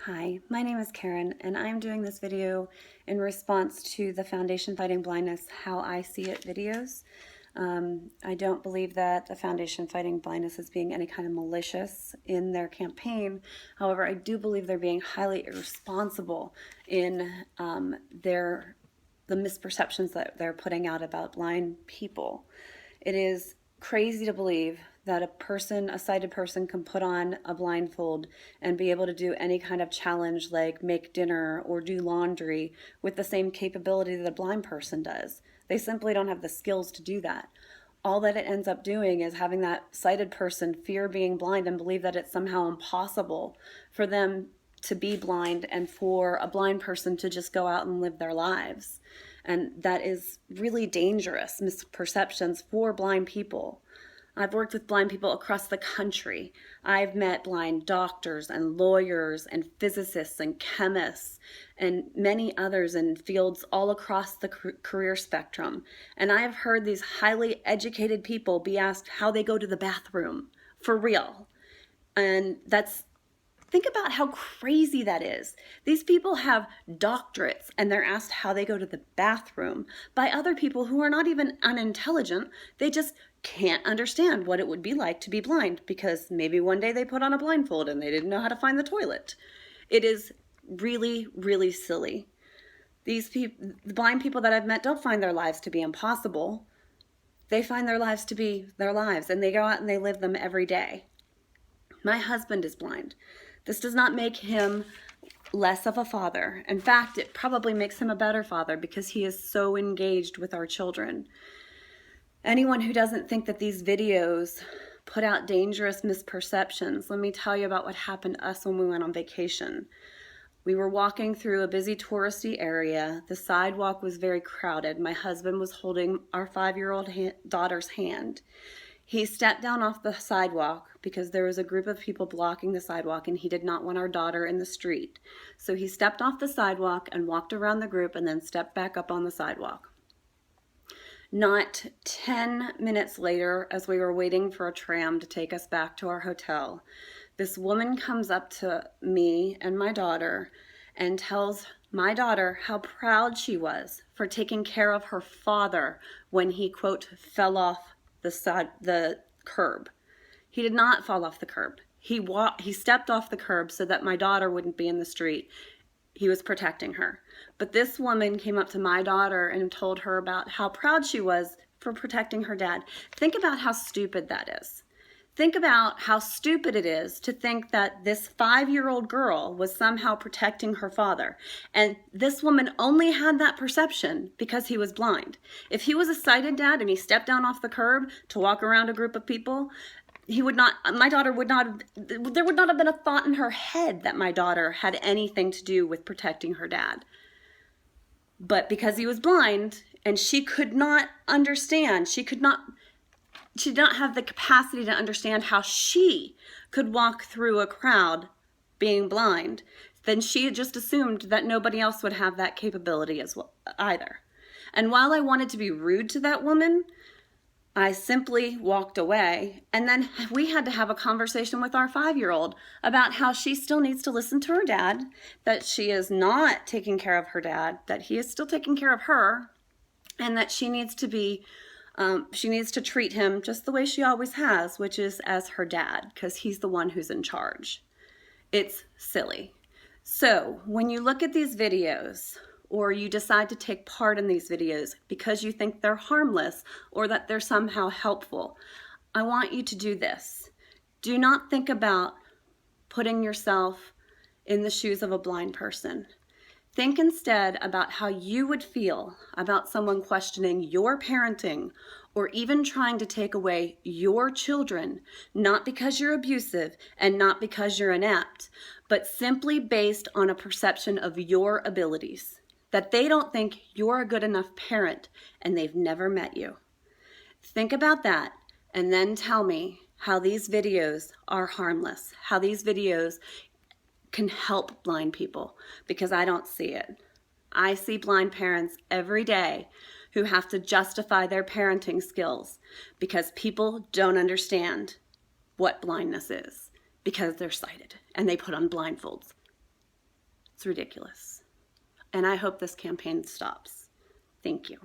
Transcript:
Hi, my name is Karen, and I'm doing this video in response to the Foundation Fighting Blindness How I See It videos. I don't believe that the Foundation Fighting Blindness is being any kind of malicious in their campaign. However, I do believe they're being highly irresponsible in the misperceptions that they're putting out about blind people. It is crazy to believe that a sighted person can put on a blindfold and be able to do any kind of challenge like make dinner or do laundry with the same capability that a blind person does. They simply don't have the skills to do that. All that it ends up doing is having that sighted person fear being blind and believe that it's somehow impossible for them to be blind and for a blind person to just go out and live their lives. And that is really dangerous misperceptions for blind people. I've worked with blind people across the country. I've met blind doctors and lawyers and physicists and chemists and many others in fields all across the career spectrum. And I have heard these highly educated people be asked how they go to the bathroom, for real. And think about how crazy that is. These people have doctorates and they're asked how they go to the bathroom by other people who are not even unintelligent. They just can't understand what it would be like to be blind because maybe one day they put on a blindfold and they didn't know how to find the toilet. It is really, really silly. The blind people that I've met don't find their lives to be impossible. They find their lives to be their lives, and they go out and they live them every day. My husband is blind. This does not make him less of a father. In fact, it probably makes him a better father because he is so engaged with our children. Anyone who doesn't think that these videos put out dangerous misperceptions, let me tell you about what happened to us when we went on vacation. We were walking through a busy touristy area. The sidewalk was very crowded. My husband was holding our 5-year-old daughter's hand. He stepped down off the sidewalk because there was a group of people blocking the sidewalk and he did not want our daughter in the street. So he stepped off the sidewalk and walked around the group and then stepped back up on the sidewalk. Not 10 minutes later, as we were waiting for a tram to take us back to our hotel, this woman comes up to me and my daughter and tells my daughter how proud she was for taking care of her father when he, quote, fell off the curb. He did not fall off the curb. He stepped off the curb so that my daughter wouldn't be in the street. He was protecting her. But this woman came up to my daughter and told her about how proud she was for protecting her dad. Think about how stupid that is. Think about how stupid it is to think that this 5-year-old girl was somehow protecting her father. And this woman only had that perception because he was blind. If he was a sighted dad and he stepped down off the curb to walk around a group of people, my daughter would not, there would not have been a thought in her head that my daughter had anything to do with protecting her dad. But because he was blind and she could not understand, she did not have the capacity to understand how she could walk through a crowd being blind, then she just assumed that nobody else would have that capability as well either. And while I wanted to be rude to that woman, I simply walked away, and then we had to have a conversation with our 5-year-old about how she still needs to listen to her dad, that she is not taking care of her dad, that he is still taking care of her, and that she needs to treat him just the way she always has, which is as her dad, because he's the one who's in charge. It's silly. So when you look at these videos, or you decide to take part in these videos because you think they're harmless or that they're somehow helpful, I want you to do this. Do not think about putting yourself in the shoes of a blind person. Think instead about how you would feel about someone questioning your parenting or even trying to take away your children, not because you're abusive and not because you're inept, but simply based on a perception of your abilities, that they don't think you're a good enough parent and they've never met you. Think about that and then tell me how these videos are harmless, how these videos can help blind people, because I don't see it. I see blind parents every day who have to justify their parenting skills because people don't understand what blindness is because they're sighted and they put on blindfolds. It's ridiculous. And I hope this campaign stops. Thank you.